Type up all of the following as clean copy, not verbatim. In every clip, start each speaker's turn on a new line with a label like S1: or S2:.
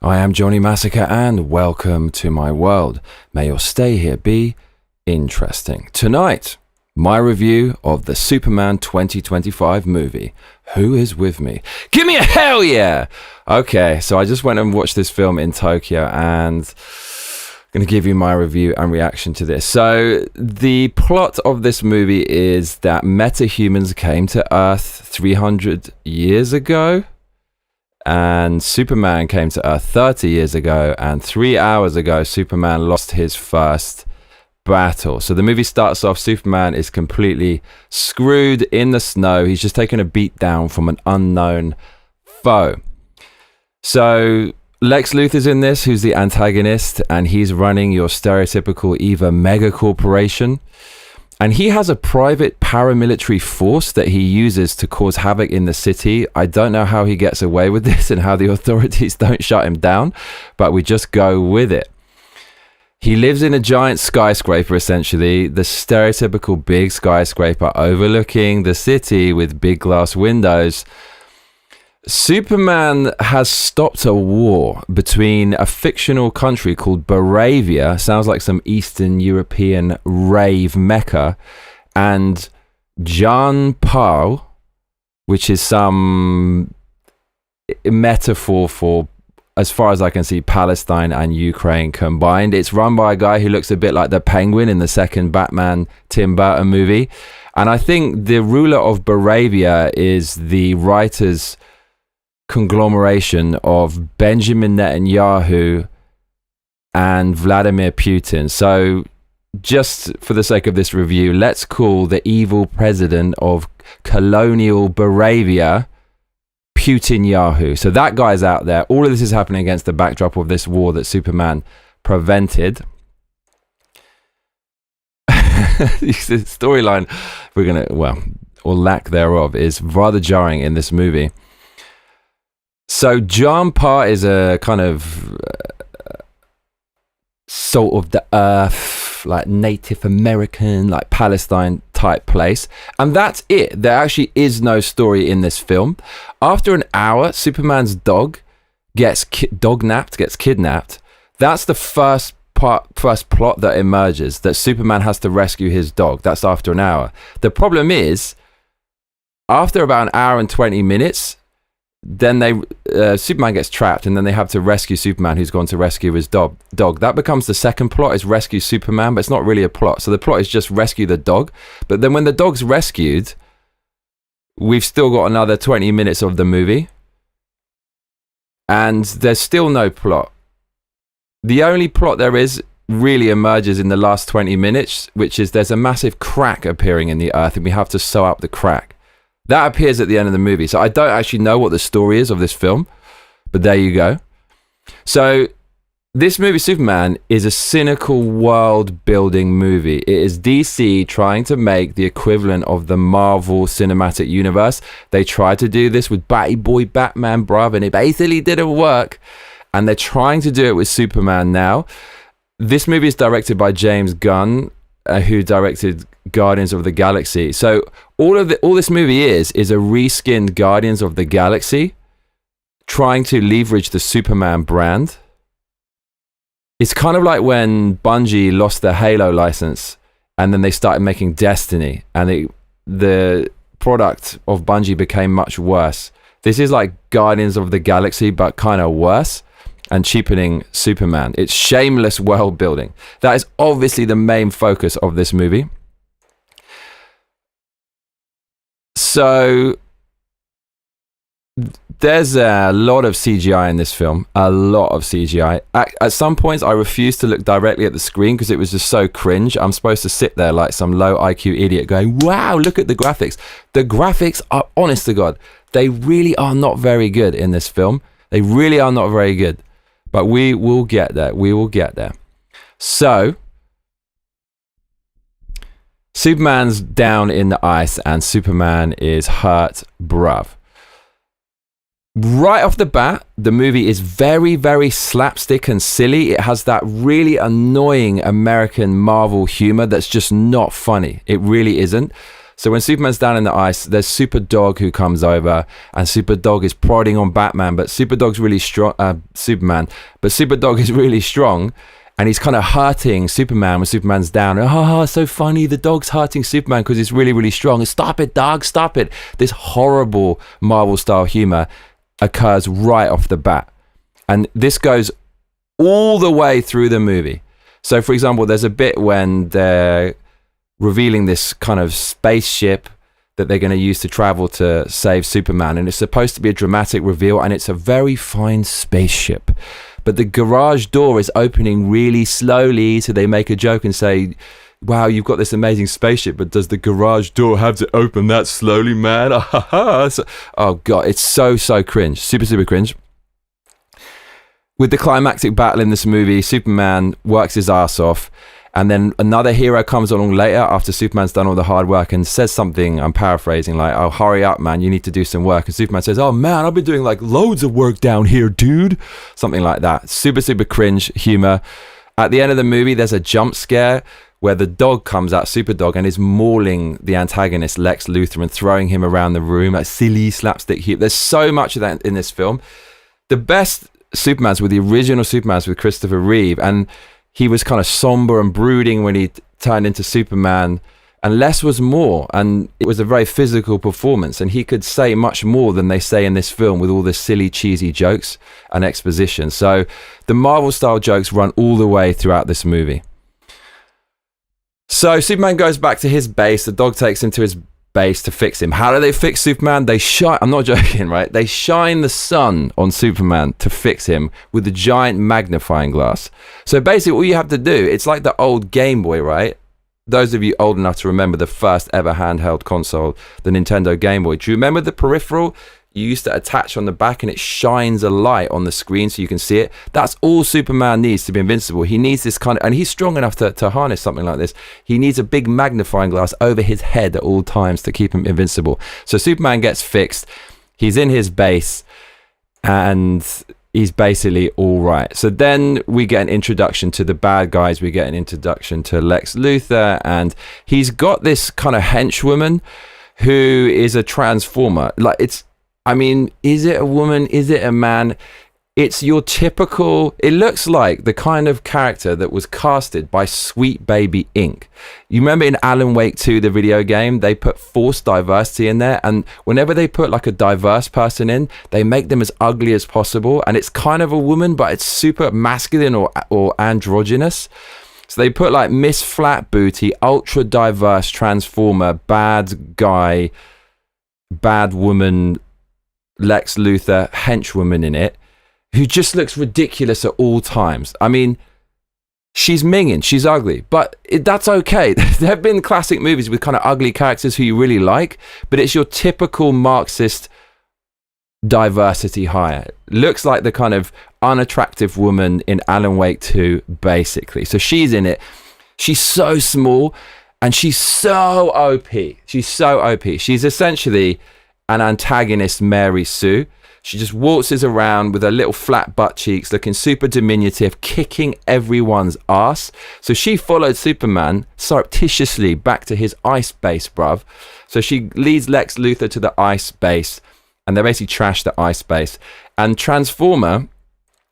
S1: I am Johnny Massacre and welcome to my world. May your stay here be interesting. Tonight, my review of the Superman 2025 movie. Who is with me? Give me a hell yeah! Okay, so I just went and watched this film in Tokyo and I'm going to give you my review and reaction to this. So the plot of this movie is that metahumans came to Earth 300 years ago. And Superman came to Earth 30 years ago, and 3 hours ago, Superman lost his first battle. So the movie starts off, Superman is completely screwed in the snow. He's just taken a beat down from an unknown foe. So Lex Luthor's in this, who's the antagonist, and he's running your stereotypical Eva mega corporation. And he has a private paramilitary force that he uses to cause havoc in the city. I don't know how he gets away with this and how the authorities don't shut him down, but we just go with it. He lives in a giant skyscraper, essentially, the stereotypical big skyscraper overlooking the city with big glass windows. Superman has stopped a war between a fictional country called Baravia, sounds like some Eastern European rave mecca, and Janpao, which is some metaphor for, as far as I can see, Palestine and Ukraine combined. It's run by a guy who looks a bit like the Penguin in the second Batman Tim Burton movie. And I think the ruler of Baravia is the writer's conglomeration of Benjamin Netanyahu and Vladimir Putin. So just for the sake of this review, let's call the evil president of colonial Baravia Putin Yahoo. So that guy's out there. All of this is happening against the backdrop of this war that Superman prevented. The storyline or lack thereof, is rather jarring in this movie. So Janpar is a kind of salt of the earth, like Native American, like Palestine type place. And that's it. There actually is no story in this film. After an hour, Superman's dog gets kidnapped. That's the first plot that emerges, that Superman has to rescue his dog. That's after an hour. The problem is, after about an hour and 20 minutes, then Superman gets trapped, and then they have to rescue Superman, who's gone to rescue his dog. That becomes the second plot, is rescue Superman, but it's not really a plot. So the plot is just rescue the dog. But then when the dog's rescued, we've still got another 20 minutes of the movie, and there's still no plot. The only plot there is really emerges in the last 20 minutes, which is there's a massive crack appearing in the earth, and we have to sew up the crack. That appears at the end of the movie. So I don't actually know what the story is of this film, but there you go. So this movie, Superman, is a cynical world-building movie. It is DC trying to make the equivalent of the Marvel Cinematic Universe. They tried to do this with Batty Boy Batman, bruv, and it basically didn't work. And they're trying to do it with Superman now. This movie is directed by James Gunn, who directed Guardians of the Galaxy. So all this movie is a reskinned Guardians of the Galaxy trying to leverage the Superman brand. It's kind of like when Bungie lost their Halo license and then they started making Destiny, and the product of Bungie became much worse. This is like Guardians of the Galaxy, but kind of worse, and cheapening Superman. It's shameless world building. That is obviously the main focus of this movie. So there's a lot of CGI in this film, a lot of CGI. At some points, I refused to look directly at the screen because it was just so cringe. I'm supposed to sit there like some low IQ idiot going, wow, look at the graphics. The graphics are, honest to God, they really are not very good in this film. They really are not very good. But we will get there. We will get there. So Superman's down in the ice and Superman is hurt, bruv. Right off the bat, the movie is very, very slapstick and silly. It has that really annoying American Marvel humor that's just not funny. It really isn't. So when Superman's down in the ice, there's Super Dog who comes over, and Super Dog is prodding on Batman, but Super Dog's really strong, Superman, but Super Dog is really strong, and he's kind of hurting Superman when Superman's down. So funny, the dog's hurting Superman because he's really, really strong. Stop it, dog, stop it. This horrible Marvel-style humor occurs right off the bat. And this goes all the way through the movie. So, for example, there's a bit when they're revealing this kind of spaceship that they're going to use to travel to save Superman, and it's supposed to be a dramatic reveal, and it's a very fine spaceship, but the garage door is opening really slowly, so they make a joke and say, wow, you've got this amazing spaceship, but does the garage door have to open that slowly, man? Oh god, it's so cringe, super cringe. With the climactic battle in this movie, Superman works his ass off, and then another hero comes along later after Superman's done all the hard work and says something, I'm paraphrasing, like, oh, hurry up, man, you need to do some work. And Superman says, oh, man, I've been doing like loads of work down here, dude. Something like that. Super cringe humor. At the end of the movie, there's a jump scare where the dog comes out, Super Dog, and is mauling the antagonist, Lex Luthor, and throwing him around the room. Like silly slapstick humor. There's so much of that in this film. The best Supermans were the original Supermans with Christopher Reeve, and he was kind of somber and brooding when he turned into Superman, and less was more, and it was a very physical performance, and he could say much more than they say in this film with all the silly cheesy jokes and exposition. So the Marvel style jokes run all the way throughout this movie. So Superman goes back to his base, the dog takes him to his base to fix him. How do they fix Superman? They shine, I'm not joking, right? They shine the sun on Superman to fix him with a giant magnifying glass. So basically all you have to do, it's like the old Game Boy, right? Those of you old enough to remember the first ever handheld console, the Nintendo Game Boy. Do you remember the peripheral you used to attach on the back, and it shines a light on the screen so you can see it? That's all Superman needs to be invincible. He needs this kind of, and he's strong enough to harness something like this. He needs a big magnifying glass over his head at all times to keep him invincible. So Superman gets fixed. He's in his base, and he's basically all right. So then we get an introduction to the bad guys. We get an introduction to Lex Luthor, and he's got this kind of henchwoman who is a transformer. Like, it's, I mean, is it a woman? Is it a man? It's your typical, it looks like the kind of character that was casted by Sweet Baby Inc. You remember in Alan Wake 2, the video game, they put forced diversity in there, and whenever they put like a diverse person in, they make them as ugly as possible, and it's kind of a woman, but it's super masculine or androgynous. So they put like Miss Flat Booty, ultra diverse transformer, bad guy, bad woman, Lex Luthor henchwoman in it, who just looks ridiculous at all times. I mean, she's minging, she's ugly, but that's okay. There have been classic movies with kind of ugly characters who you really like, but it's your typical Marxist diversity hire. Looks like the kind of unattractive woman in Alan Wake 2, basically. So she's in it. She's so small, and she's so OP. She's so OP. She's essentially an antagonist Mary Sue. She just waltzes around with her little flat butt cheeks, looking super diminutive, kicking everyone's ass. So she followed Superman surreptitiously back to his ice base, bruv. So she leads Lex Luthor to the ice base, and they basically trash the ice base. And Transformer,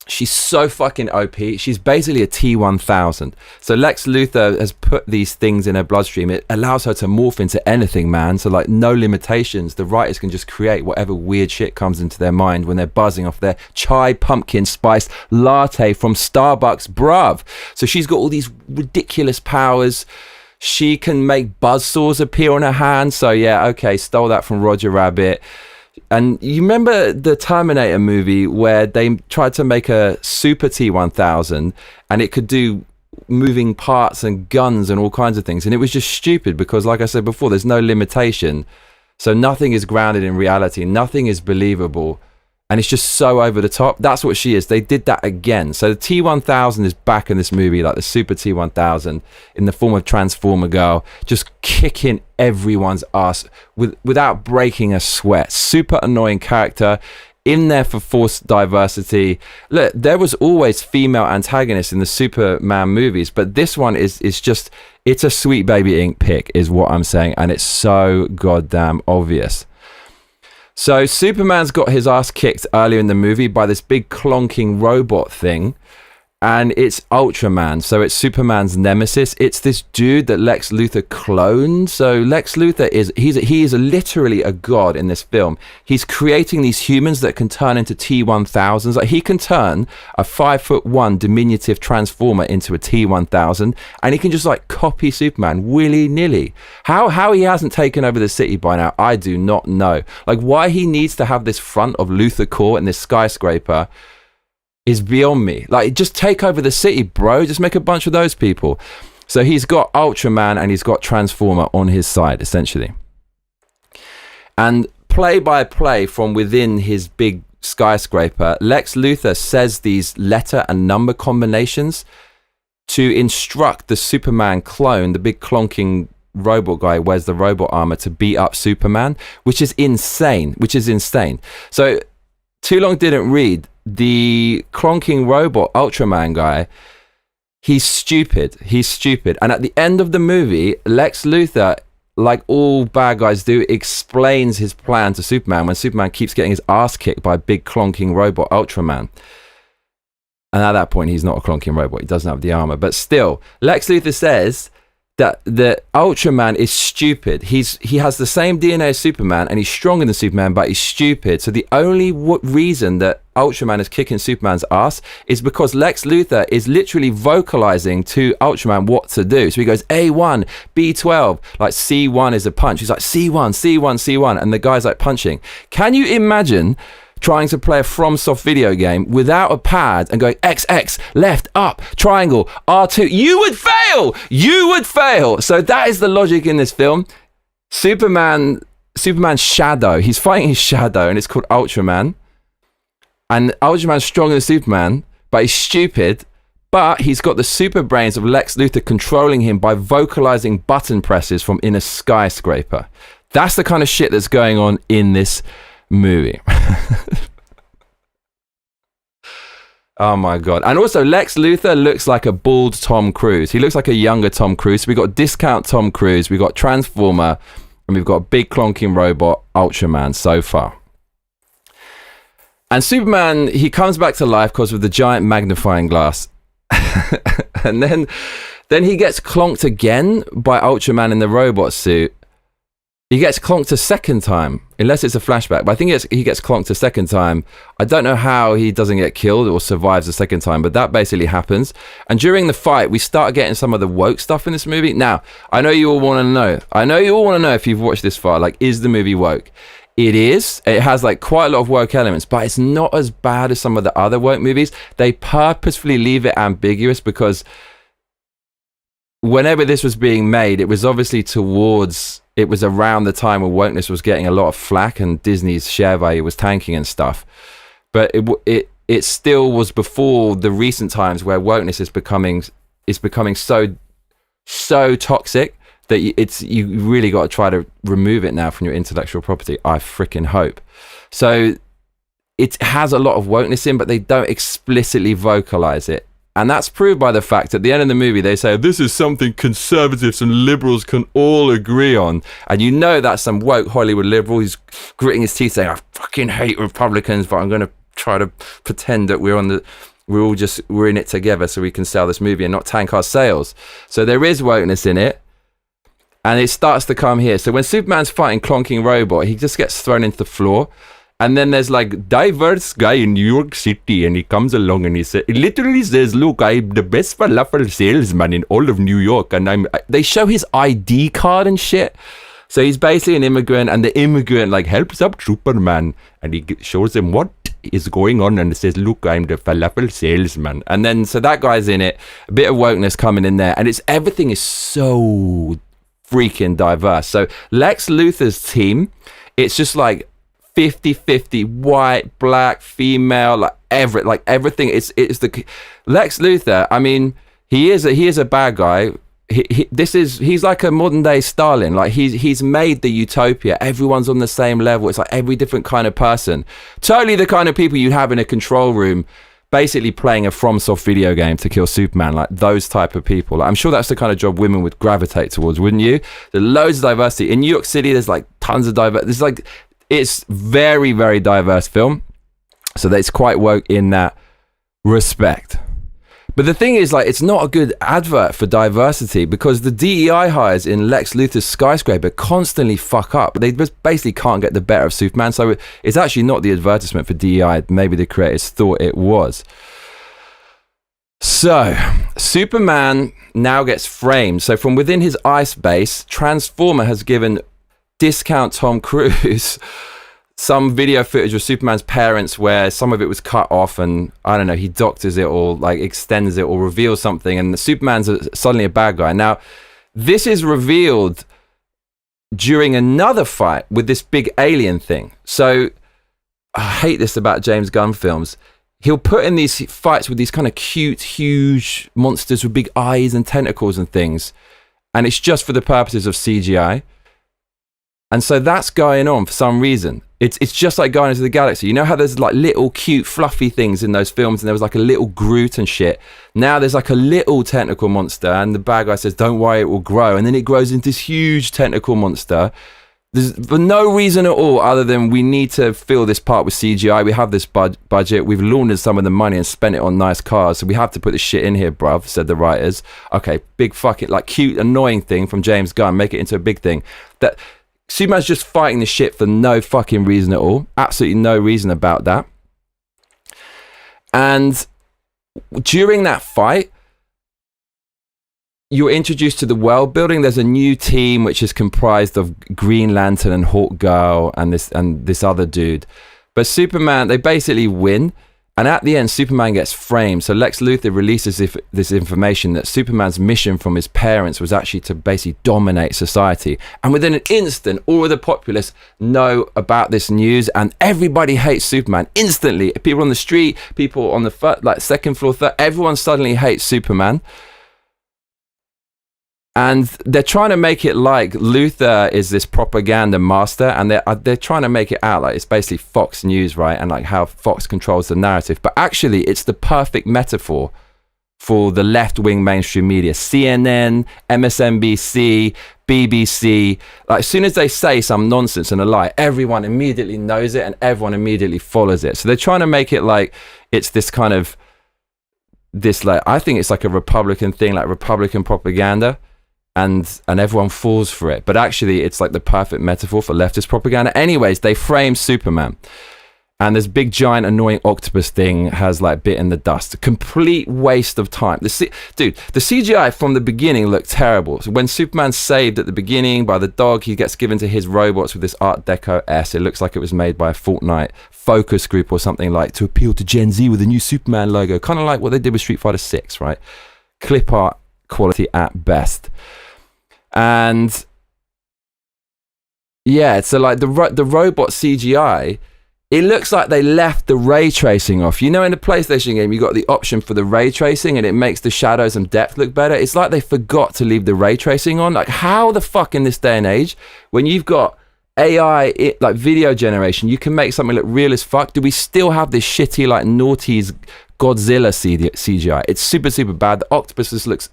S1: she's so fucking OP. She's basically a T-1000. So Lex Luthor has put these things in her bloodstream. It allows her to morph into anything, man. So like no limitations. The writers can just create whatever weird shit comes into their mind when they're buzzing off their chai pumpkin spice latte from Starbucks, bruv. So she's got all these ridiculous powers. She can make buzzsaws appear on her hands. So yeah, okay, stole that from Roger Rabbit. And you remember the Terminator movie where they tried to make a super T-1000 and it could do moving parts and guns and all kinds of things, and it was just stupid because, like I said before, there's no limitation, so nothing is grounded in reality, nothing is believable, and it's just so over the top. That's what she is. They did that again. So the T-1000 is back in this movie, like the super T-1000 in the form of Transformer Girl, just kicking everyone's ass without breaking a sweat. Super annoying character. in there for forced diversity. Look, there was always female antagonists in the Superman movies, but this one is just, it's a Sweet Baby Inc. pick is what I'm saying, and it's so goddamn obvious. So Superman's got his ass kicked earlier in the movie by this big clonking robot thing, and it's Ultraman, so it's Superman's nemesis. It's this dude that Lex Luthor cloned. So Lex Luthor he is literally a god in this film. He's creating these humans that can turn into T-1000s. Like, he can turn a 5'1" diminutive transformer into a T-1000, and he can just like copy Superman willy-nilly. How he hasn't taken over the city by now, I do not know. Like, why he needs to have this front of Luthor Court and this skyscraper is beyond me. Like, just take over the city, bro. Just make a bunch of those people. So he's got Ultraman and he's got Transformer on his side, essentially. And play by play from within his big skyscraper, Lex Luthor says these letter and number combinations to instruct the Superman clone, the big clonking robot guy who wears the robot armor, to beat up Superman, which is insane. So too long didn't read. The clonking robot Ultraman guy, he's stupid. And at the end of the movie, Lex Luthor, like all bad guys do, explains his plan to Superman when Superman keeps getting his ass kicked by a big clonking robot Ultraman. And at that point, he's not a clonking robot. He doesn't have the armor. But still, Lex Luthor says that the Ultraman is stupid. He has the same DNA as Superman, and he's stronger than Superman, but he's stupid. So the only reason that Ultraman is kicking Superman's ass is because Lex Luthor is literally vocalizing to Ultraman what to do. So he goes A1, B12, like C1 is a punch. He's like C1, C1, C1, and the guy's like punching. Can you imagine trying to play a FromSoft video game without a pad and going XX, left, up, triangle, R2? You would fail. So that is the logic in this film. Superman's shadow, he's fighting his shadow, and it's called Ultraman. And Ultraman's stronger than Superman, but he's stupid. But he's got the super brains of Lex Luthor controlling him by vocalizing button presses from in a skyscraper. That's the kind of shit that's going on in this movie. Oh my god. And also, Lex Luthor looks like a bald Tom Cruise. He looks like a younger Tom Cruise. We got discount Tom Cruise, we got Transformer, and we've got big clonking robot Ultraman so far. And Superman, he comes back to life because of the giant magnifying glass. And then he gets clonked again by Ultraman in the robot suit. He gets clonked a second time, unless it's a flashback. But I think he gets clonked a second time. I don't know how he doesn't get killed or survives the second time, but that basically happens. And during the fight, we start getting some of the woke stuff in this movie. Now, I know you all want to know. If you've watched this far, like, is the movie woke? It is. It has like quite a lot of woke elements, but it's not as bad as some of the other woke movies. They purposefully leave it ambiguous because whenever this was being made, it was obviously it was around the time when wokeness was getting a lot of flack and Disney's share value was tanking and stuff. But it still was before the recent times where wokeness is becoming so toxic that you really got to try to remove it now from your intellectual property. I freaking hope. So it has a lot of wokeness in, but they don't explicitly vocalize it. And that's proved by the fact at the end of the movie, they say, this is something conservatives and liberals can all agree on. And you know that's some woke Hollywood liberal who's gritting his teeth saying, I fucking hate Republicans, but I'm going to try to pretend that we're in it together so we can sell this movie and not tank our sales. So there is wokeness in it. And it starts to come here. So when Superman's fighting clonking robot, he just gets thrown into the floor. And then there's like diverse guy in New York City, and he comes along and he literally says, look, I'm the best falafel salesman in all of New York. And they show his ID card and shit. So he's basically an immigrant, and the immigrant like helps up Superman, and he shows him what is going on, and it says, look, I'm the falafel salesman. And then so that guy's in it, a bit of wokeness coming in there, and everything is so freaking diverse. So Lex Luthor's team, it's just like 50-50 white, black, female, like everything. It's the Lex Luthor. I mean, he is a bad guy. he's like a modern day Stalin. Like he's made the utopia. Everyone's on the same level. It's like every different kind of person. Totally the kind of people you'd have in a control room, basically playing a FromSoft video game to kill Superman. Like those type of people. Like, I'm sure that's the kind of job women would gravitate towards, wouldn't you? There's loads of diversity in New York City. There's like tons of diversity. There's like, it's very, very diverse film. So that's quite woke in that respect. But the thing is, like, it's not a good advert for diversity because the DEI hires in Lex Luthor's Skyscraper constantly fuck up. They just basically can't get the better of Superman. So it's actually not the advertisement for DEI. Maybe the creators thought it was. So Superman now gets framed. So from within his ice base, Transformer has given discount Tom Cruise some video footage of Superman's parents where some of it was cut off, and I don't know, he doctors it or like extends it or reveals something, and Superman's suddenly a bad guy. Now, this is revealed during another fight with this big alien thing. So I hate this about James Gunn films. He'll put in these fights with these kind of cute, huge monsters with big eyes and tentacles and things, and it's just for the purposes of CGI. And so that's going on for some reason. It's just like Guardians of the Galaxy. You know how there's like little cute fluffy things in those films, and there was like a little Groot and shit. Now there's like a little tentacle monster, and the bad guy says, don't worry, it will grow. And then it grows into this huge tentacle monster. There's for no reason at all other than we need to fill this part with CGI. We have this budget. We've laundered some of the money and spent it on nice cars. So we have to put this shit in here, bruv, said the writers. Okay, big fucking like cute, annoying thing from James Gunn. Make it into a big thing. That Superman's just fighting the shit for no fucking reason at all. Absolutely no reason about that. And during that fight, you're introduced to the world building. There's a new team which is comprised of Green Lantern and Hawk Girl and this other dude. But Superman, they basically win. And at the end, Superman gets framed. So Lex Luthor releases this information that Superman's mission from his parents was actually to basically dominate society. And within an instant, all of the populace know about this news, and everybody hates Superman instantly. People on the street, people on the second floor, everyone suddenly hates Superman. And they're trying to make it like Luthor is this propaganda master, and they're trying to make it out like it's basically Fox News, right? And like how Fox controls the narrative. But actually, it's the perfect metaphor for the left-wing mainstream media. CNN, MSNBC, BBC. Like as soon as they say some nonsense and a lie, everyone immediately knows it and everyone immediately follows it. So they're trying to make it like it's this kind of I think it's like a Republican thing, like Republican propaganda. And everyone falls for it. But actually, it's like the perfect metaphor for leftist propaganda. Anyways, they frame Superman. And this big, giant, annoying octopus thing has like bit in the dust. A complete waste of time. The CGI from the beginning looked terrible. So when Superman's saved at the beginning by the dog, he gets given to his robots with this Art Deco S. It looks like it was made by a Fortnite focus group or something, like to appeal to Gen Z with a new Superman logo. Kind of like what they did with Street Fighter 6, right? Clip art quality at best. And yeah, so like the robot CGI, it looks like they left the ray tracing off. You know, in the PlayStation game, you got the option for the ray tracing and it makes the shadows and depth look better. It's like they forgot to leave the ray tracing on. Like how the fuck in this day and age, when you've got AI, like video generation, you can make something look real as fuck. Do we still have this shitty, like naughty's Godzilla CGI? It's super, super bad. The octopus just looks,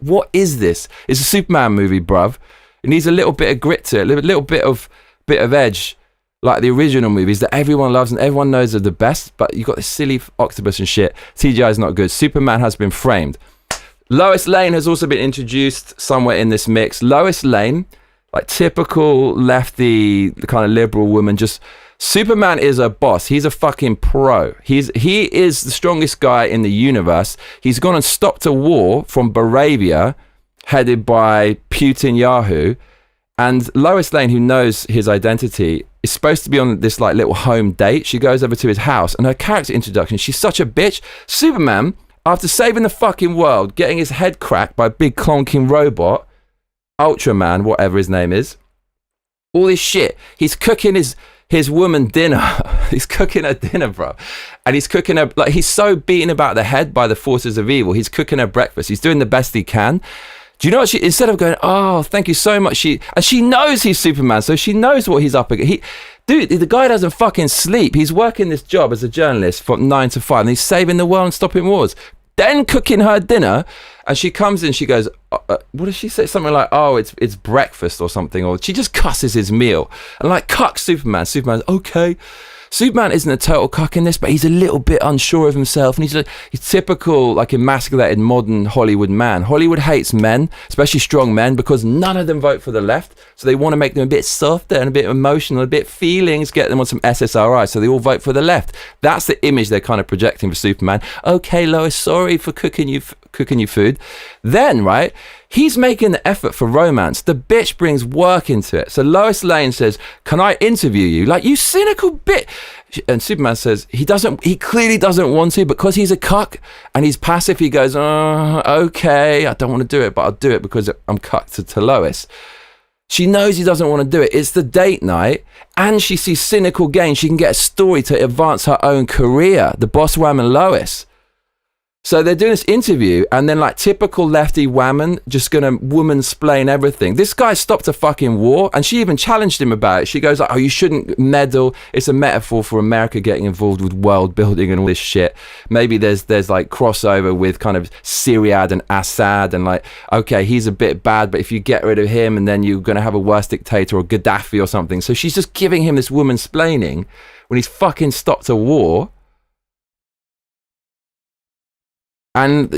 S1: what is this? It's a Superman movie, bruv. It needs a little bit of grit to it, a little bit of edge, like the original movies that everyone loves and everyone knows are the best, but you got this silly octopus and shit. CGI is not good. Superman has been framed. Lois Lane has also been introduced somewhere in this mix. Lois Lane, like typical lefty, kind of liberal woman, just Superman is a boss. He's a fucking pro. He is the strongest guy in the universe. He's gone and stopped a war from Moravia headed by Putin Yahoo. And Lois Lane, who knows his identity, is supposed to be on this like little home date. She goes over to his house, and her character introduction, she's such a bitch. Superman, after saving the fucking world, getting his head cracked by a big clonking robot, Ultraman, whatever his name is, all this shit, he's cooking his woman dinner. He's cooking her dinner, bro. And he's cooking her, like, he's so beaten about the head by the forces of evil. He's cooking her breakfast. He's doing the best he can. Do you know what she, instead of going, oh, thank you so much, she knows he's Superman, so she knows what he's up against. Dude, the guy doesn't fucking sleep. He's working this job as a journalist from 9 to 5, and he's saving the world and stopping wars. Then cooking her dinner, and she comes in, she goes, what does she say? Something like, oh, it's breakfast or something, or she just cusses his meal and like cucks Superman. Superman's okay. Superman isn't a total cuck in this, but he's a little bit unsure of himself, and he's typical like emasculated modern Hollywood man. Hollywood hates men, especially strong men, because none of them vote for the left, so they want to make them a bit softer and a bit emotional, a bit feelings, get them on some SSRI, so they all vote for the left. That's the image they're kind of projecting for Superman. Okay, Lois, sorry for cooking you food. Then, right, he's making the effort for romance. The bitch brings work into it. So Lois Lane says, can I interview you? Like, you cynical bitch. And Superman says he clearly doesn't want to, because he's a cuck and he's passive. He goes, oh, okay, I don't want to do it, but I'll do it because I'm cucked to Lois. She knows he doesn't want to do it. It's the date night, and she sees cynical gain. She can get a story to advance her own career. The boss woman Lois. So they're doing this interview, and then like typical lefty woman, just gonna woman-splain everything. This guy stopped a fucking war, and she even challenged him about it. She goes like, oh, you shouldn't meddle. It's a metaphor for America getting involved with world building and all this shit. Maybe there's like crossover with kind of Syriad and Assad, and like, okay, he's a bit bad, but if you get rid of him, and then you're gonna have a worse dictator or Gaddafi or something. So she's just giving him this woman-splaining when he's fucking stopped a war. And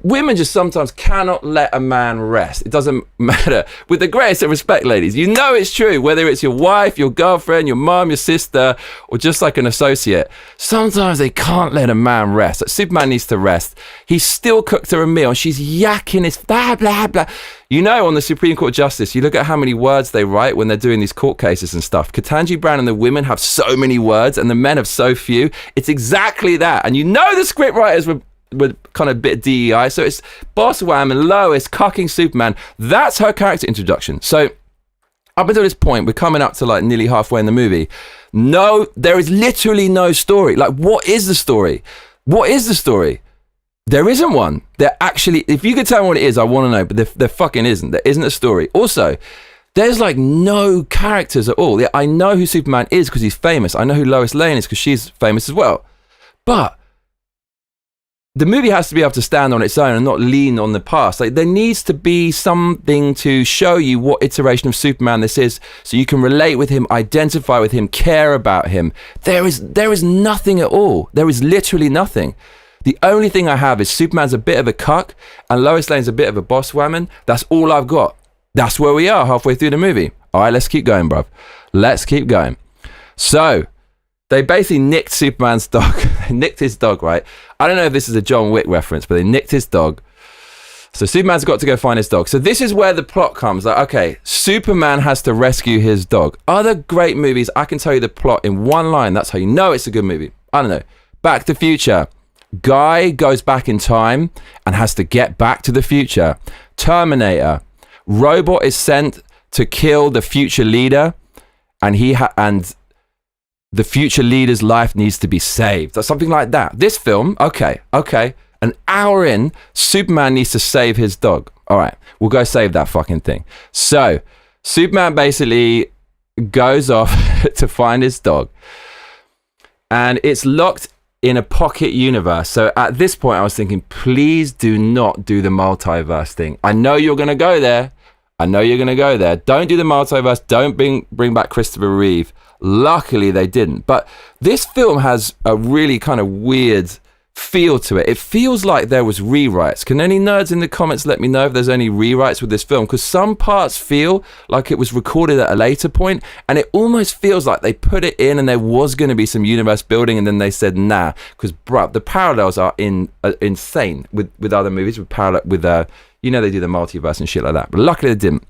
S1: women just sometimes cannot let a man rest. It doesn't matter. With the greatest of respect, ladies, you know it's true, whether it's your wife, your girlfriend, your mom, your sister, or just like an associate. Sometimes they can't let a man rest. Like, Superman needs to rest. He's still cooked her a meal, and she's yakking his blah, blah, blah. You know, on the Supreme Court Justice, you look at how many words they write when they're doing these court cases and stuff. Ketanji Brown and the women have so many words, and the men have so few. It's exactly that. And you know the script writers were kind of a bit DEI. So it's boss wham and Lois cucking Superman. That's her character introduction. So up until this point, we're coming up to like nearly halfway in the movie. No, there is literally no story. Like, what is the story? What is the story? There isn't one. There actually, if you could tell me what it is, I want to know, but there fucking isn't. There isn't a story. Also, there's like no characters at all. Yeah, I know who Superman is because he's famous. I know who Lois Lane is because she's famous as well. But the movie has to be able to stand on its own and not lean on the past. Like, there needs to be something to show you what iteration of Superman this is, so you can relate with him, identify with him, care about him. There is nothing at all. There is literally nothing. The only thing I have is Superman's a bit of a cuck and Lois Lane's a bit of a boss woman. That's all I've got. That's where we are halfway through the movie. All right, let's keep going, bruv. Let's keep going. So they basically nicked Superman's dog. They nicked his dog, right? I don't know if this is a John Wick reference, but they nicked his dog. So Superman's got to go find his dog. So this is where the plot comes. Like, okay, Superman has to rescue his dog. Other great movies, I can tell you the plot in one line. That's how you know it's a good movie. I don't know. Back to the Future. Guy goes back in time and has to get back to the future. Terminator. Robot is sent to kill the future leader, and the future leader's life needs to be saved, or something like that. This film, okay, an hour in, Superman needs to save his dog. All right, we'll go save that fucking thing. So Superman basically goes off to find his dog, and it's locked in a pocket universe. So at this point I was thinking, please do not do the multiverse thing. I know you're gonna go there. Don't do the multiverse. Don't bring back Christopher Reeve. Luckily they didn't. But this film has a really kind of weird feel to it. It feels like there was rewrites. Can any nerds in the comments let me know if there's any rewrites with this film? Because some parts feel like it was recorded at a later point, and it almost feels like they put it in and there was going to be some universe building, and then they said nah, because the parallels are insane with other movies, with they do the multiverse and shit like that, but luckily they didn't.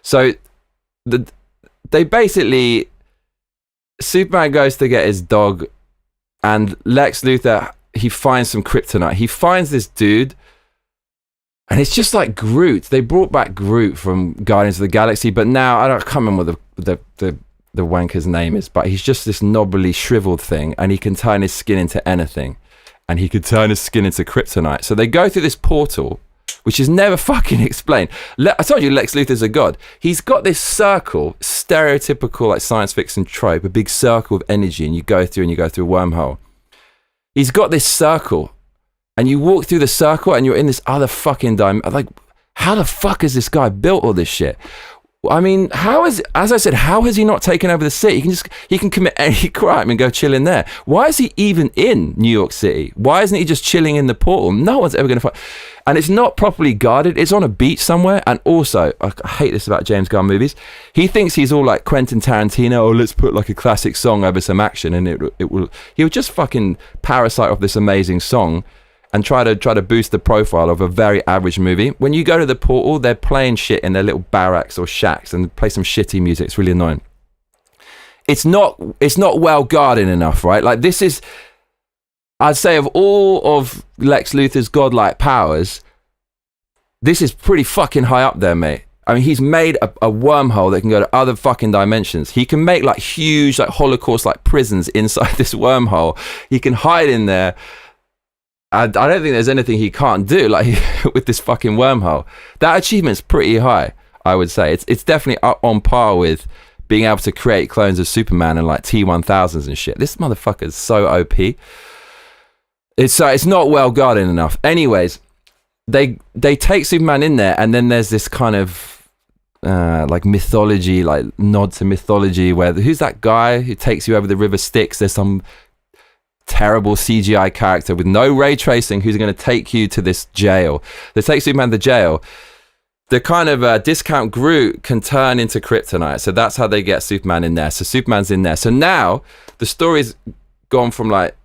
S1: So they basically, Superman goes to get his dog, and Lex Luthor, he finds some kryptonite. He finds this dude, and it's just like Groot. They brought back Groot from Guardians of the Galaxy, but now I can't remember what the wanker's name is, but he's just this knobbly, shriveled thing, and he can turn his skin into anything, and he could turn his skin into kryptonite. So they go through this portal, which is never fucking explained. I told you Lex Luthor's a god. He's got this circle, stereotypical like science fiction trope, a big circle of energy, and you go through a wormhole. He's got this circle, and you walk through the circle, and you're in this other fucking like, how the fuck has this guy built all this shit? I mean, as I said, how has he not taken over the city? He can commit any crime and go chill in there. Why is he even in New York City? Why isn't he just chilling in the portal? No one's ever going to find. And it's not properly guarded. It's on a beach somewhere. And also, I hate this about James Gunn movies. He thinks he's all like Quentin Tarantino. Oh, let's put like a classic song over some action, and he'll just fucking parasite off this amazing song and try to boost the profile of a very average movie. When you go to the portal, they're playing shit in their little barracks or shacks and play some shitty music. It's really annoying. It's not well guarded enough, right? Like, this is, I'd say, of all of Lex Luthor's godlike powers, this is pretty fucking high up there, mate. I mean, he's made a wormhole that can go to other fucking dimensions. He can make like huge like Holocaust like prisons inside this wormhole. He can hide in there. I don't think there's anything he can't do, like, with this fucking wormhole. That achievement's pretty high, I would say. It's definitely up on par with being able to create clones of Superman and like T-1000s and shit. This motherfucker's so OP. It's not well guarded enough. Anyways, they take Superman in there, and then there's this kind of like mythology, like nod to mythology, where who's that guy who takes you over the river Styx? There's some terrible CGI character with no ray tracing who's going to take you to this jail. They take Superman to jail. The kind of discount Groot can turn into kryptonite, so that's how they get Superman in there. So Superman's in there. So now the story's gone from like,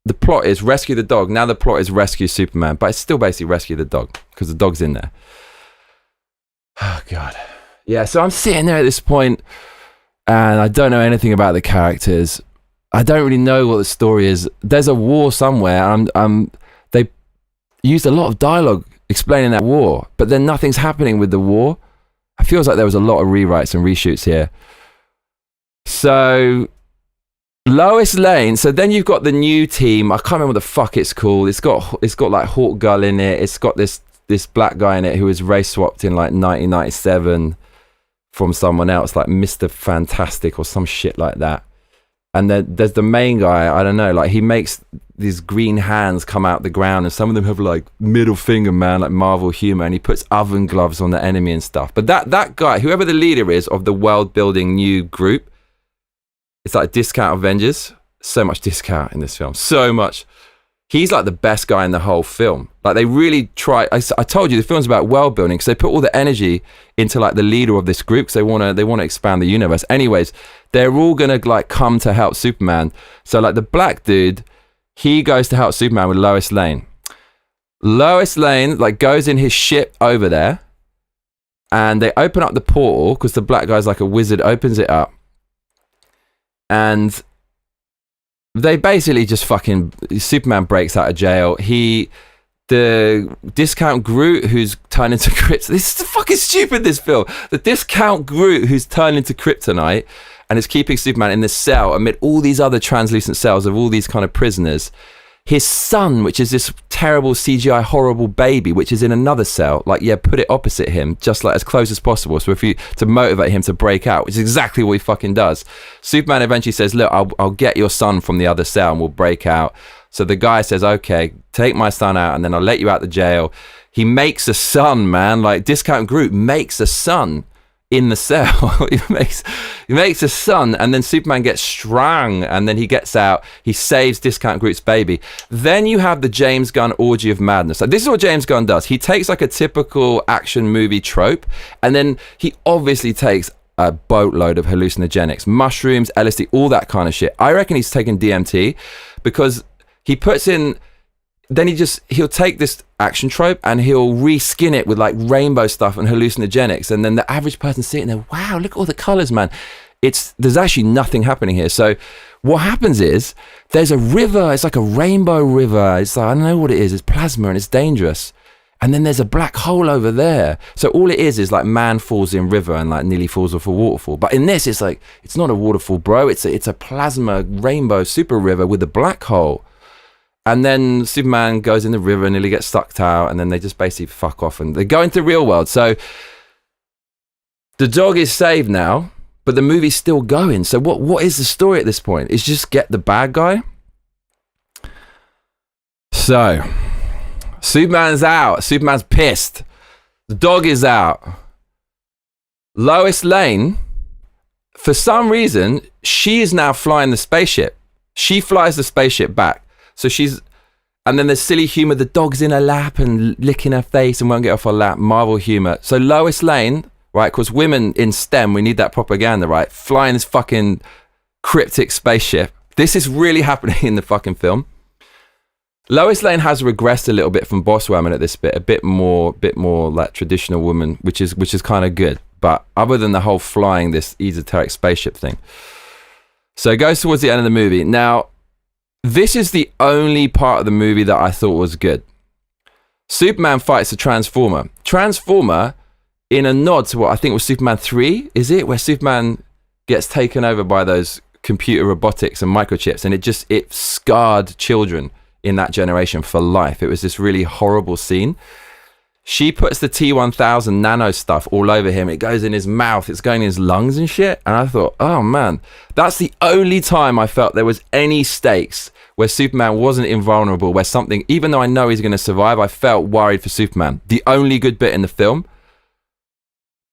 S1: the plot is rescue the dog. Now the plot is rescue Superman, but it's still basically rescue the dog because the dog's in there. Oh God. Yeah, so I'm sitting there at this point and I don't know anything about the characters. I don't really know what the story is. There's a war somewhere. They used a lot of dialogue explaining that war, but then nothing's happening with the war. It feels like there was a lot of rewrites and reshoots here. So Lois Lane. So then you've got the new team. I can't remember what the fuck it's called. It's got like Hawk Girl in it. It's got this black guy in it who was race swapped in like 1997 from someone else, like Mr. Fantastic or some shit like that. And then there's the main guy, I don't know, like he makes these green hands come out the ground, and some of them have like middle finger, man, like Marvel humor, and he puts oven gloves on the enemy and stuff. But that guy, whoever the leader is of the world building new group, it's like Discount Avengers. So much discount in this film, so much. He's like the best guy in the whole film. Like they really try. I told you the film's about world building, because they put all the energy into like the leader of this group, because they want to expand the universe. Anyways, they're all gonna like come to help Superman. So like the black dude, he goes to help Superman with Lois Lane. Lois Lane like goes in his ship over there, and they open up the portal because the black guy's like a wizard, opens it up, and they basically just fucking, Superman breaks out of jail. The Discount Groot who's turned into kryptonite. This is fucking stupid, this film. The Discount Groot who's turned into kryptonite and is keeping Superman in this cell amid all these other translucent cells of all these kind of prisoners. His son, which is this terrible CGI horrible baby, which is in another cell, like, yeah, put it opposite him, just like as close as possible. So to motivate him to break out, which is exactly what he fucking does. Superman eventually says, look, I'll get your son from the other cell and we'll break out. So the guy says, okay, take my son out and then I'll let you out the jail. He makes a son, man. Like Discount Groot makes a son in the cell. he makes a son, and then Superman gets strung, and then he gets out, he saves Discount Groot's baby. Then you have the James Gunn orgy of madness. Like, this is what James Gunn does. He takes like a typical action movie trope, and then he obviously takes a boatload of hallucinogenics, mushrooms, LSD, all that kind of shit. I reckon he's taken DMT, because he puts in, then he'll take this action trope and he'll reskin it with like rainbow stuff and hallucinogenics, and then the average person sitting there, wow, look at all the colors, man. There's actually nothing happening here. So what happens is there's a river, it's like a rainbow river, it's like, I don't know what it is, it's plasma and it's dangerous, and then there's a black hole over there. So all it is like man falls in river and like nearly falls off a waterfall. But in this, it's like, it's not a waterfall, bro, it's a plasma rainbow super river with a black hole. And then Superman goes in the river and nearly gets sucked out, and then they just basically fuck off and they go into the real world. So the dog is saved now, but the movie's still going. So what is the story at this point? It's just get the bad guy. So Superman's out. Superman's pissed. The dog is out. Lois Lane, for some reason, she is now flying the spaceship. She flies the spaceship back. So and then there's silly humor. The dog's in her lap and licking her face and won't get off her lap. Marvel humor. So Lois Lane, right? Because women in STEM, we need that propaganda, right? Flying this fucking cryptic spaceship. This is really happening in the fucking film. Lois Lane has regressed a little bit from boss woman at this bit, a bit more like traditional woman, which is kind of good. But other than the whole flying this esoteric spaceship thing. So it goes towards the end of the movie. Now, this is the only part of the movie that I thought was good. Superman fights a Transformer. Transformer, in a nod to what I think was Superman 3, is it? Where Superman gets taken over by those computer robotics and microchips, and it scarred children in that generation for life. It was this really horrible scene. She puts the T-1000 nano stuff all over him. It goes in his mouth. It's going in his lungs and shit. And I thought, oh man, that's the only time I felt there was any stakes where Superman wasn't invulnerable, where something, even though I know he's going to survive, I felt worried for Superman. The only good bit in the film.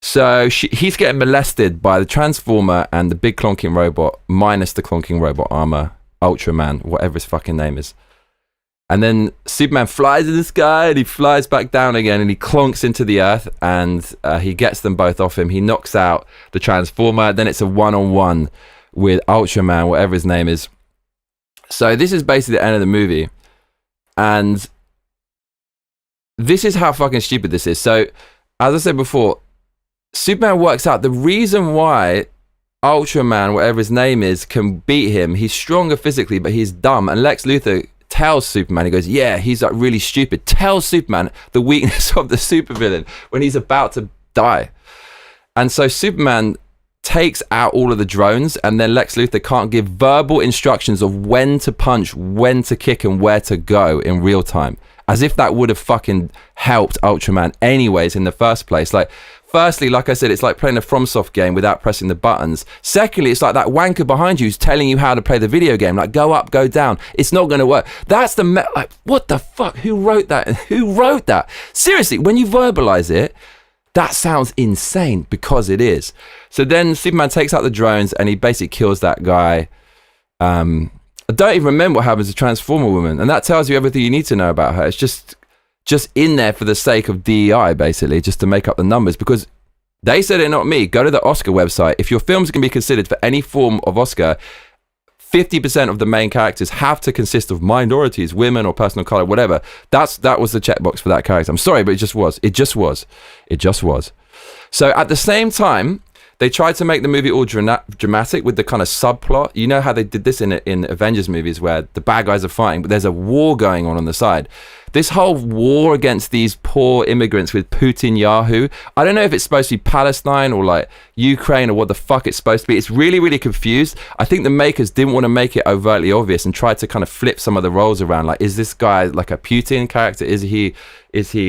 S1: So he's getting molested by the Transformer and the big clonking robot, minus the clonking robot armor, Ultraman, whatever his fucking name is. And then Superman flies in the sky and he flies back down again and he clonks into the earth and he gets them both off him. He knocks out the Transformer. Then it's a one-on-one with Ultraman, whatever his name is. So this is basically the end of the movie. And this is how fucking stupid this is. So, as I said before, Superman works out the reason why Ultraman, whatever his name is, can beat him. He's stronger physically, but he's dumb. And Lex Luthor tells Superman, he goes, yeah, he's like really stupid. Tells Superman the weakness of the supervillain when he's about to die. And so Superman takes out all of the drones, and then Lex Luthor can't give verbal instructions of when to punch, when to kick, and where to go in real time. As if that would have fucking helped Ultraman anyways in the first place. Like, firstly, like I said, it's like playing a FromSoft game without pressing the buttons. Secondly, it's like that wanker behind you who's telling you how to play the video game. Like, go up, go down. It's not going to work. That's like, what the fuck? Who wrote that? Who wrote that? Seriously, when you verbalize it, that sounds insane, because it is. So then Superman takes out the drones and he basically kills that guy. I don't even remember what happens to Transformer Woman. And that tells you everything you need to know about her. It's just in there for the sake of DEI, basically, just to make up the numbers, because they said it, not me. Go to the Oscar website. If your film's going to be considered for any form of Oscar, 50% of the main characters have to consist of minorities, women or person of color, whatever. That was the checkbox for that character. I'm sorry, but it just was. So at the same time, they tried to make the movie all dramatic with the kind of subplot. You know how they did this in Avengers movies where the bad guys are fighting, but there's a war going on the side. This whole war against these poor immigrants with Putin Yahoo, I don't know if it's supposed to be Palestine or like Ukraine or what the fuck it's supposed to be. It's really, really confused. I think the makers didn't want to make it overtly obvious and tried to kind of flip some of the roles around. Like, is this guy like a Putin character? Is he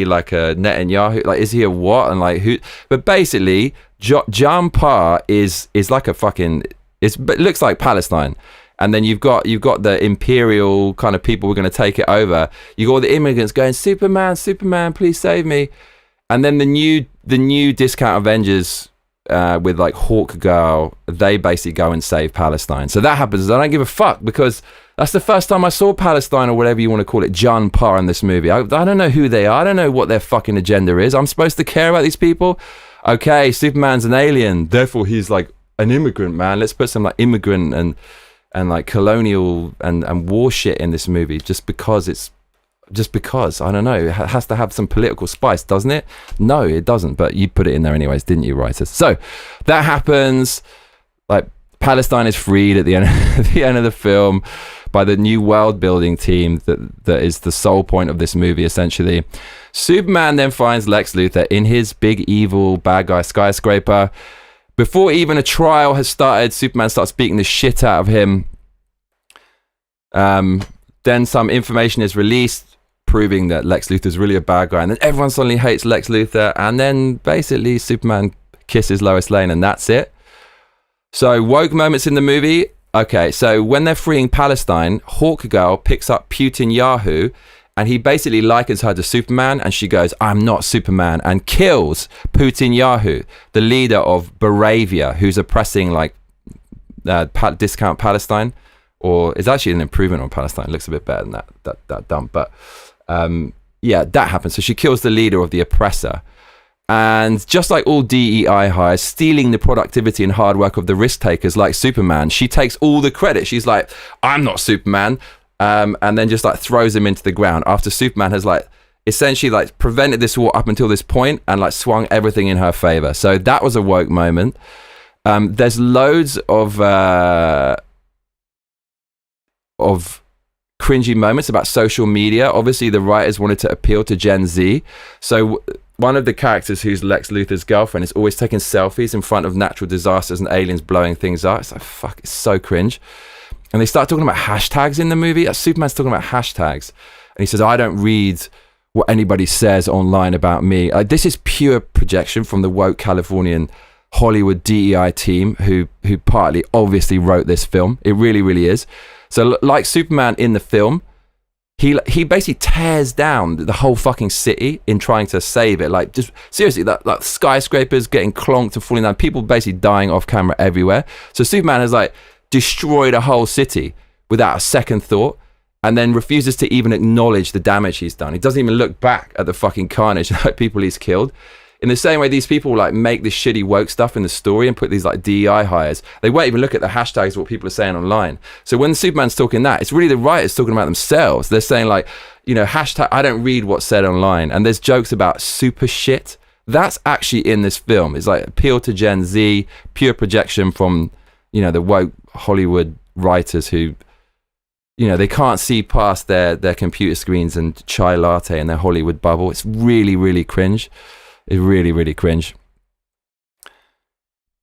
S1: like a Netanyahu? Like, is he a what? And like who? But basically, John Parr is like a fucking, it looks like Palestine. And then you've got the imperial kind of people who are going to take it over. You got all the immigrants going, Superman, please save me. And then the new discount Avengers with like Hawk Girl, they basically go and save Palestine. So that happens. I don't give a fuck, because that's the first time I saw Palestine, or whatever you want to call it, John Parr in this movie. I don't know who they are. I don't know what their fucking agenda is. I'm supposed to care about these people? Okay, Superman's an alien, therefore he's like an immigrant, man. Let's put some like immigrant and like colonial and war shit in this movie just because I don't know, it has to have some political spice, doesn't it? No, it doesn't, but you put it in there anyways, didn't you, writers? So that happens. Like, Palestine is freed at the end of the film by the new world building team that is the sole point of this movie, essentially. Superman then finds Lex Luthor in his big evil bad guy skyscraper. Before even a trial has started, Superman starts beating the shit out of him. then some information is released proving that Lex Luthor's really a bad guy, and then everyone suddenly hates Lex Luthor, and then basically Superman kisses Lois Lane, and that's it. So woke moments in the movie. Okay, so when they're freeing Palestine, Hawk Girl picks up Putin Yahoo, and he basically likens her to Superman, and she goes, I'm not Superman, and kills Putin Yahoo, the leader of Baravia, who's oppressing like discount Palestine, or is actually an improvement on Palestine. It looks a bit better than that dump, but yeah, that happens. So she kills the leader of the oppressor. And just like all DEI hires, stealing the productivity and hard work of the risk takers like Superman, she takes all the credit. She's like, I'm not Superman. And then just like throws him into the ground after Superman has like essentially like prevented this war up until this point and like swung everything in her favor. So that was a woke moment. There's loads of cringy moments about social media. Obviously the writers wanted to appeal to Gen Z. So one of the characters, who's Lex Luthor's girlfriend, is always taking selfies in front of natural disasters and aliens blowing things up. It's like, fuck, it's so cringe. And they start talking about hashtags in the movie. Superman's talking about hashtags. And he says, I don't read what anybody says online about me. This is pure projection from the woke Californian Hollywood DEI team who partly obviously wrote this film. It really, really is. So like Superman in the film, he basically tears down the whole fucking city in trying to save it. Like, just seriously, like skyscrapers getting clonked and falling down, people basically dying off camera everywhere. So Superman has like destroyed a whole city without a second thought, and then refuses to even acknowledge the damage he's done. He doesn't even look back at the fucking carnage and like people he's killed. In the same way, these people like make this shitty woke stuff in the story and put these like DEI hires. They won't even look at the hashtags of what people are saying online. So when Superman's talking that, it's really the writers talking about themselves. They're saying like, you know, hashtag, I don't read what's said online. And there's jokes about super shit. That's actually in this film. It's like appeal to Gen Z, pure projection from, you know, the woke Hollywood writers who, you know, they can't see past their computer screens and chai latte and their Hollywood bubble. It's really, really cringe. It's really, really cringe.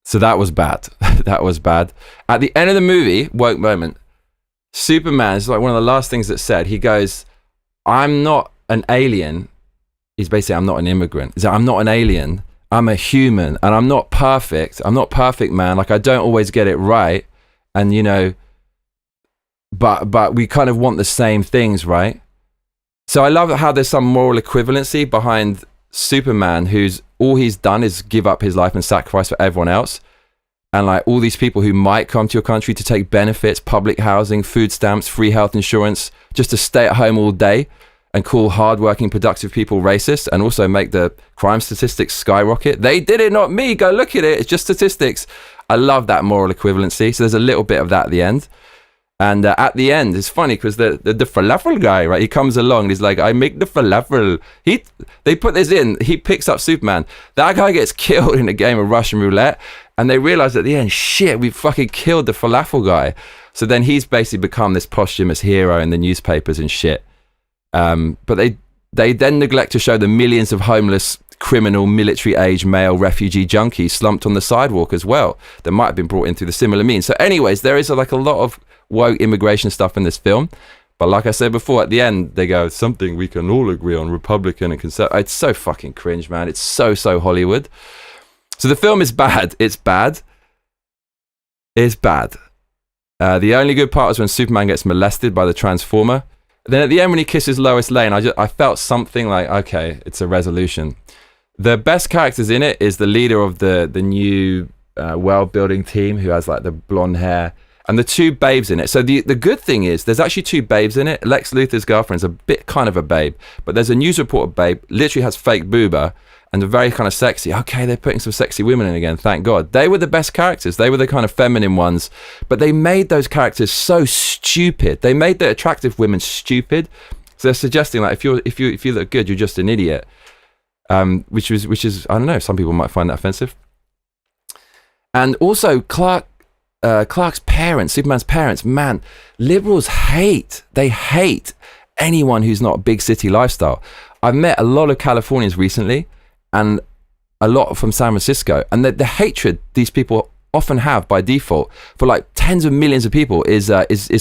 S1: So that was bad. That was bad. At the end of the movie, woke moment, Superman is like one of the last things that's said. He goes, I'm not an alien. He's basically, I'm not an immigrant. He's like, I'm not an alien. I'm a human, and I'm not perfect. I'm not perfect, man. Like, I don't always get it right. And, you know, but we kind of want the same things, right? So I love how there's some moral equivalency behind Superman, who's all he's done is give up his life and sacrifice for everyone else, and like all these people who might come to your country to take benefits, public housing, food stamps, free health insurance, just to stay at home all day and call hardworking, productive people racist, and also make the crime statistics skyrocket. They did it, not me. Go look at it. It's just statistics. I love that moral equivalency. So there's a little bit of that at the end. And at the end, it's funny because the falafel guy, right? He comes along and he's like, I make the falafel. They put this in. He picks up Superman. That guy gets killed in a game of Russian roulette. And they realize at the end, shit, we fucking killed the falafel guy. So then he's basically become this posthumous hero in the newspapers and shit. But they then neglect to show the millions of homeless, criminal, military-age male refugee junkies slumped on the sidewalk as well that might have been brought in through the similar means. So anyways, there is like a lot of woke immigration stuff in this film, but like I said before, at the end they go, something we can all agree on, Republican and conservative. It's so fucking cringe, man. It's so Hollywood. So the film is bad. It's bad. The only good part is when Superman gets molested by the Transformer. Then at the end when he kisses Lois Lane, I felt something like, okay, it's a resolution. The best characters in it is the leader of the new world building team, who has like the blonde hair, and the two babes in it. So the good thing is there's actually two babes in it. Lex Luthor's girlfriend's a bit kind of a babe, but there's a news reporter babe, literally has fake booba and they're very kind of sexy. Okay, they're putting some sexy women in again, thank God. They were the best characters. They were the kind of feminine ones, but they made those characters so stupid. They made the attractive women stupid. So they're suggesting like if you look good, you're just an idiot. Which is I don't know, some people might find that offensive. And also Clark's parents, Superman's parents, man, liberals hate anyone who's not big city lifestyle. I've met a lot of Californians recently and a lot from San Francisco, and the hatred these people often have by default for like tens of millions of people is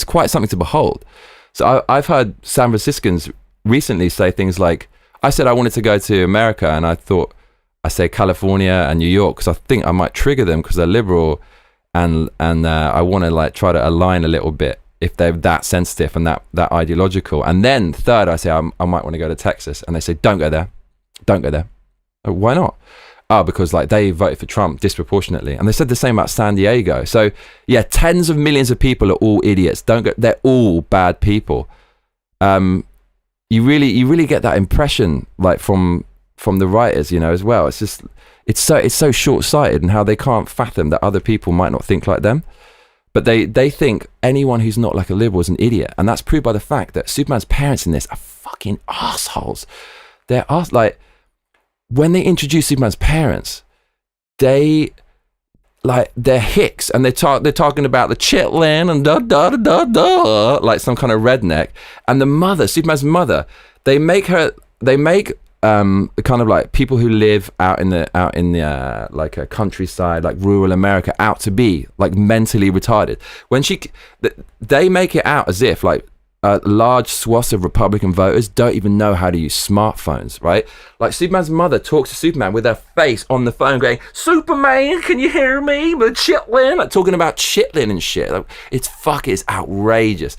S1: quite something to behold. So I've heard San Franciscans recently say things like, I said I wanted to go to America, and I thought I say California and New York because I think I might trigger them because they're liberal, and I want to like try to align a little bit if they're that sensitive and that ideological. And then third, I say I might want to go to Texas, and they say don't go there. Oh, why not? Oh, because like they voted for Trump disproportionately, and they said the same about San Diego. So yeah, tens of millions of people are all idiots. Don't go. They're all bad people. You really get that impression like from the writers, as well. It's just it's so short-sighted, and how they can't fathom that other people might not think like them. But they think anyone who's not like a liberal is an idiot, and that's proved by the fact that Superman's parents in this are fucking assholes. They're like, when they introduce Superman's parents, they're hicks, and they're talking about the chitlin and da like some kind of redneck. And the mother, Superman's mother, they make kind of like people who live out in the like a countryside, like rural America, out to be like mentally retarded. When they make it out as if like large swaths of Republican voters don't even know how to use smartphones, right? Like Superman's mother talks to Superman with her face on the phone going, Superman, can you hear me? With chitlin, like talking about chitlin and shit. Like, it's outrageous.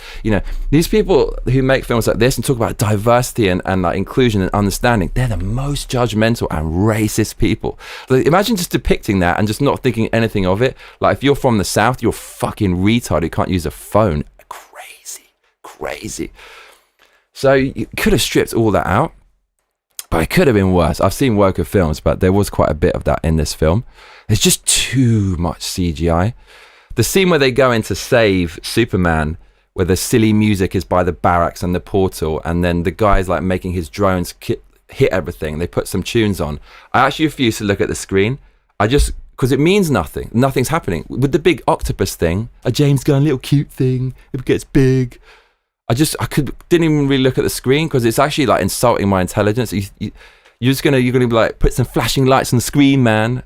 S1: These people who make films like this and talk about diversity and like inclusion and understanding, they're the most judgmental and racist people. Like, imagine just depicting that and just not thinking anything of it. Like if you're from the South, you're a fucking retard who can't use a phone. Crazy. So you could have stripped all that out, but it could have been worse. I've seen woker films, but there was quite a bit of that in this film. There's just too much CGI. The scene where they go in to save Superman, where the silly music is by the barracks and the portal, and then the guy's like making his drones hit everything. They put some tunes on. I actually refuse to look at the screen. Because it means nothing. Nothing's happening. With the big octopus thing, a James Gunn little cute thing, if it gets big, didn't even really look at the screen because it's actually like insulting my intelligence. You're gonna be like, put some flashing lights on the screen, man,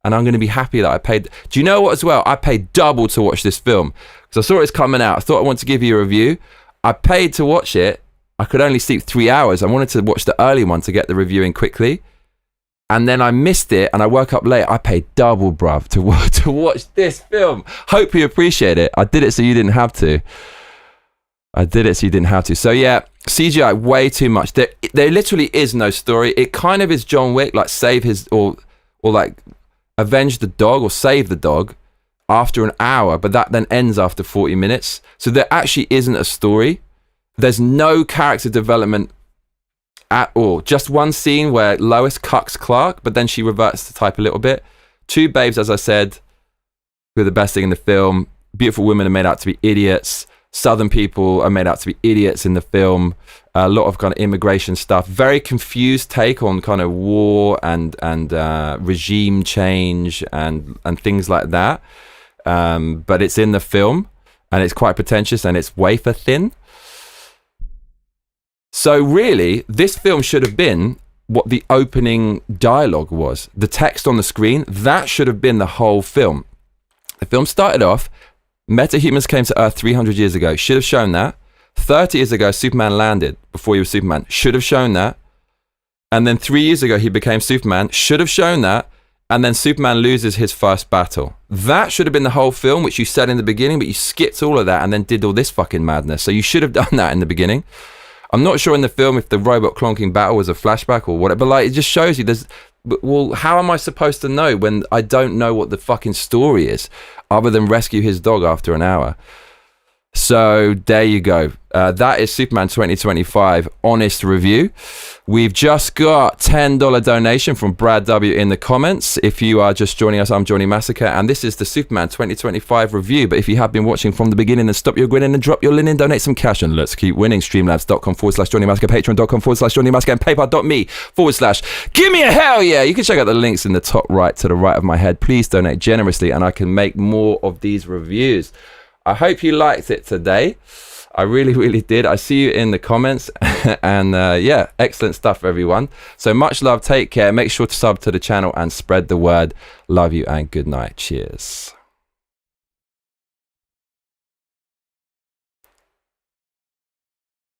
S1: and I'm gonna be happy that I paid. Do you know what as well? I paid double to watch this film because I saw it's coming out. I thought I wanted to give you a review. I paid to watch it. I could only sleep 3 hours. I wanted to watch the early one to get the review in quickly. And then I missed it and I woke up late. I paid double, bruv, to watch this film. Hope you appreciate it. I did it so you didn't have to. So yeah, CGI way too much. There literally is no story. It kind of is John Wick, like save his or like avenge the dog or save the dog after an hour, but that then ends after 40 minutes. So there actually isn't a story. There's no character development at all. Just one scene where Lois cucks Clark, but then she reverts to type a little bit. Two babes, as I said, who are the best thing in the film. Beautiful women are made out to be idiots. Southern people are made out to be idiots in the film. A lot of kind of immigration stuff. Very confused take on kind of war and regime change and things like that. But it's in the film and it's quite pretentious and it's wafer thin. So really, this film should have been what the opening dialogue was. The text on the screen, that should have been the whole film. The film started off, metahumans came to Earth 300 years ago. Should have shown that. 30 years ago, Superman landed before he was Superman. Should have shown that. And then 3 years ago, he became Superman. Should have shown that. And then Superman loses his first battle. That should have been the whole film, which you said in the beginning, but you skipped all of that and then did all this fucking madness. So you should have done that in the beginning. I'm not sure in the film if the robot clonking battle was a flashback or whatever, but like it just shows you well, how am I supposed to know when I don't know what the fucking story is other than rescue his dog after an hour? So there you go. That is Superman 2025 honest review. We've just got $10 donation from Brad W in the comments. If you are just joining us, I'm Johnny Massacre, and this is the Superman 2025 review. But if you have been watching from the beginning, then stop your grinning and drop your linen, donate some cash, and let's keep winning. Streamlabs.com/Johnny Massacre, Patreon.com/Johnny Massacre, and PayPal.me/ give me a hell yeah. You can check out the links in the top right to the right of my head. Please donate generously, and I can make more of these reviews. I hope you liked it today. I really, really did. I see you in the comments. And yeah, excellent stuff, everyone. So much love. Take care. Make sure to sub to the channel and spread the word. Love you and good night. Cheers.